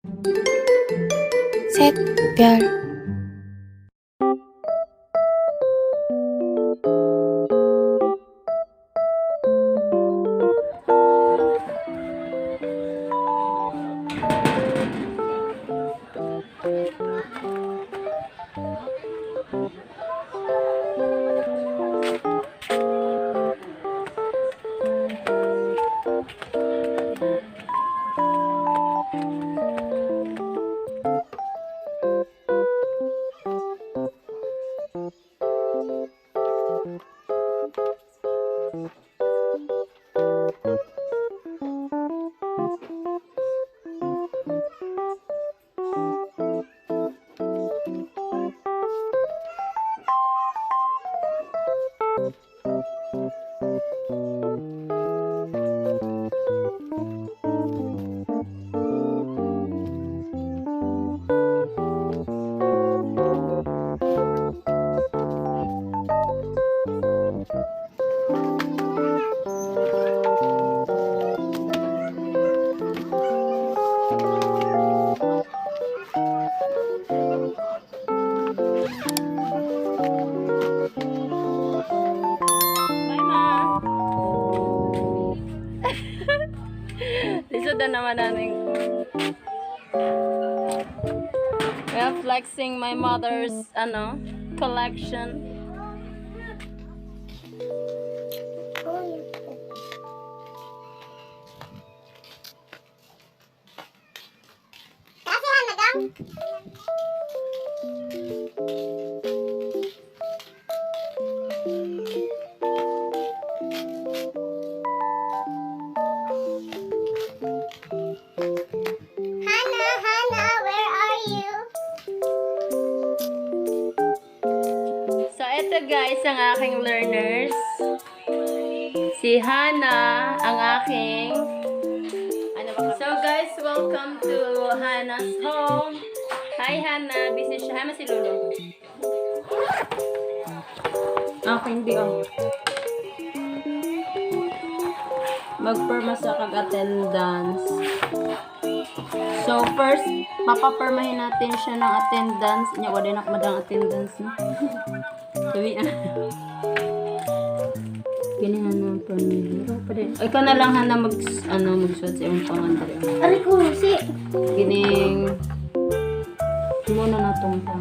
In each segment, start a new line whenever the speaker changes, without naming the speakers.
셋, 별.
Lisod na naman namin. We are flexing my mother's collection.
Kasihan na gang? Hannah, where are you?
So, ito guys, ang aking learners. Si Hannah, ang aking... So guys, welcome to Hannah's home. Hi Hannah, busy siya. Hi, si Lolo. Okay, hindi oh. Magperma sa kag-attendance. So first, papapermahin natin siya ng attendance. Inya, wala na madang attendance na. Sabi, ginihan na pamilya. Ikaw na lang Hana magsuot sa iyong pangandari.
Ari ko, si.
Gining muna na itong pang.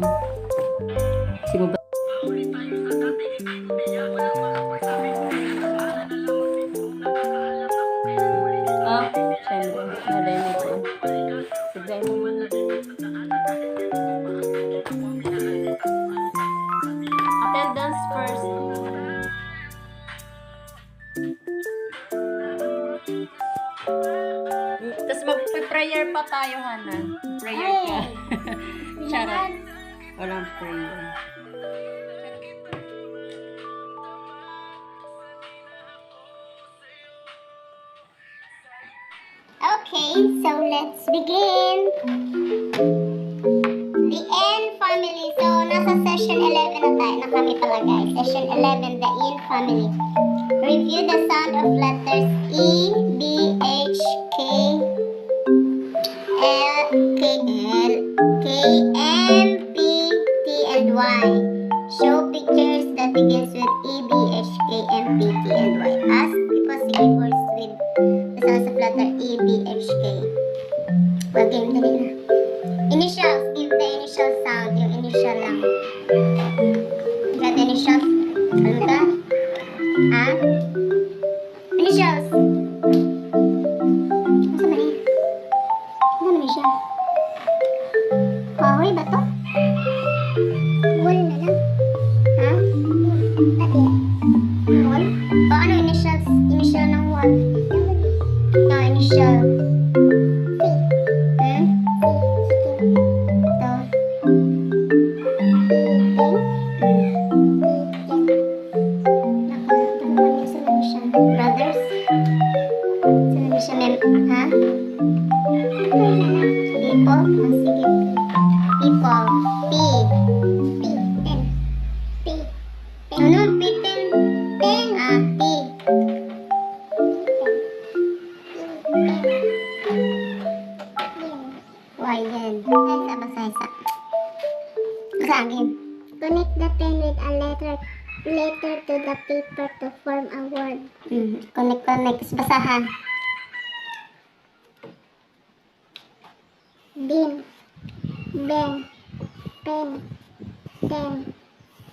Sino ba? Siyempre. Naday mo ko. Sigay mo muna. Attendance first. Tapos mag-prayer pa tayo, Hana. Prayer ka. Charot. Walang prayer.
Okay, so let's begin. The N family. So, nasa session 11 na tayo. Na kami pala guys. Session 11, the N family. Review the sound of letters E, B, H, K, L, K, L, K, M, P, T, and Y. Show pictures that begins with E, B, H, K, M, P, T, and Y. Ask because the keywords with the sounds of letter E, B, H, K. Well, game dali na. Initials. Give the initial sound. Yung initial lang. Got initials? Ano ka? Ha? Initials. Masa ba niya? Ano naman siya? Kahoy ba to? Wall na lang. Ha? Pati. Wall? O ano initials? Initial ng wall? No, initial. Brothers? Saan siya ha? People? Sige. People. Why yan? Basa. Basagin. Connect the pen with a letter to the paper to form a word. Connect. Basahan. Bin. Ben. Pen. Ten.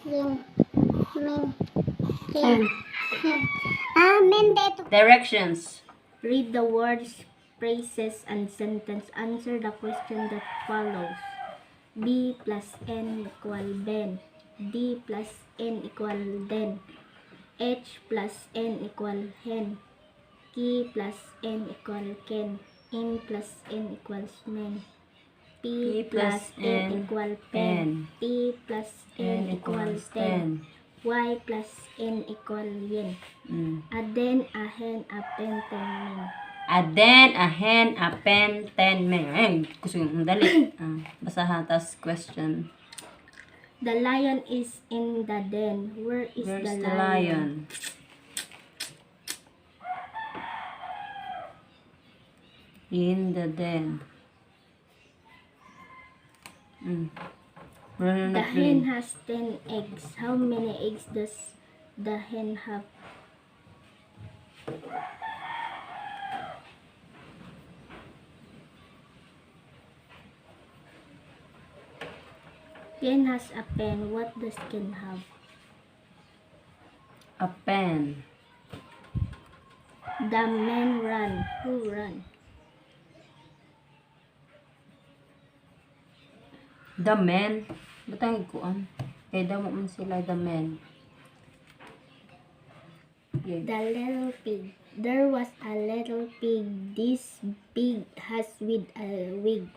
Yin. Min. Kin. Mende.
Directions.
Read the words, phrases, and sentence. Answer the question that follows. B plus N equal Ben. D plus N equal Den. H plus N equal Hen. K plus N equal Ken. M plus N equals Men. P plus N equal Pen. E plus N equals Ten. Y plus N equal Yen. Aden, a hen, a pen, 10 men.
Aden, a hen, a pen, 10 men. Ay, gusto yung dali. Basahan, tas question.
The lion is in the den. Where is
Where's
the
the
lion?
lion? In the den.
The hen has 10 eggs. How many eggs does the hen have? Ken has a pen. What does Ken have?
A pen.
The men run. Who run?
The men. Batang ikuan. Kaya damo man sila the men. Yeah.
The little pig. There was a little pig. This pig has with a wig.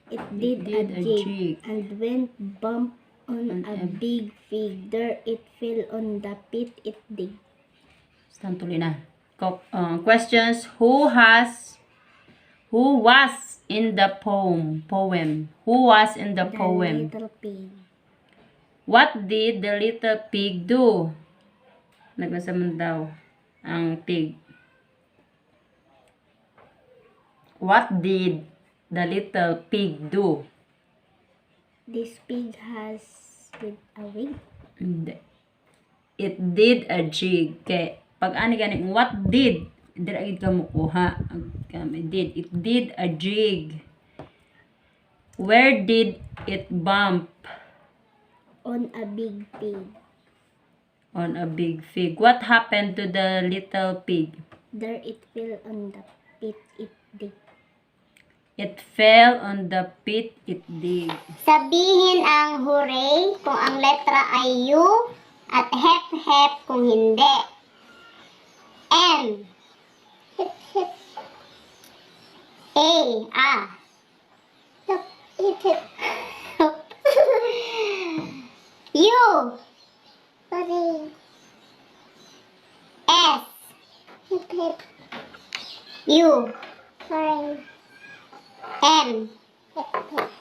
It did a jig and went bump on a big fig. There it fell on the pit it dig.
Stand tuloy na. Questions. Who was in the poem? Who was in the poem?
The little pig.
What did the little pig do? Nagmasaman daw ang pig. What did the little pig do?
This pig has with a wig.
Hindi. It did a jig. Kay pag ani gani what did dira gid ka mukuha. It did a jig. Where did it bump?
On a big pig.
On a big fig. What happened to the little pig?
There it fell on the pit it dig.
It fell on the pit it dig.
Sabihin ang hooray kung ang letra ay U at hep kung hindi. M. Hip hip. A. Hip hip. U. Hooray. S. Hip hip. U. Hooray. M. Hip hip.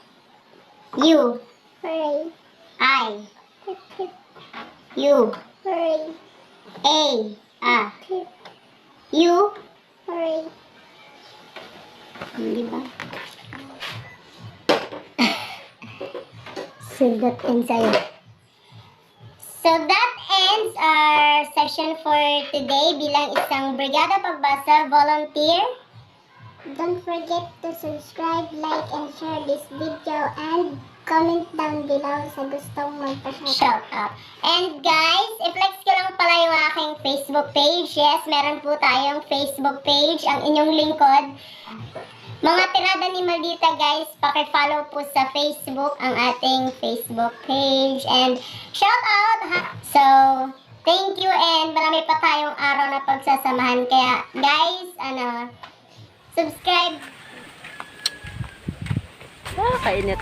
U. Hooray. I. Hip hip. U. Hooray. A. Hip. U. Hooray. Di ba? So that ends our session for today bilang isang Brigada Pagbasa volunteer. Don't forget to subscribe, like, and share this video and comment down below sa gustong magpa-shout out. And guys, i-flex ko lang pala yung aking Facebook page. Yes, meron po tayong Facebook page. Ang inyong lingkod. Mga tirada ni Maldita guys, paki-follow po sa Facebook ang ating Facebook page. And shout out ha! So, thank you and marami pa tayong araw na pagsasamahan. Kaya guys, subscribe.
Kainit.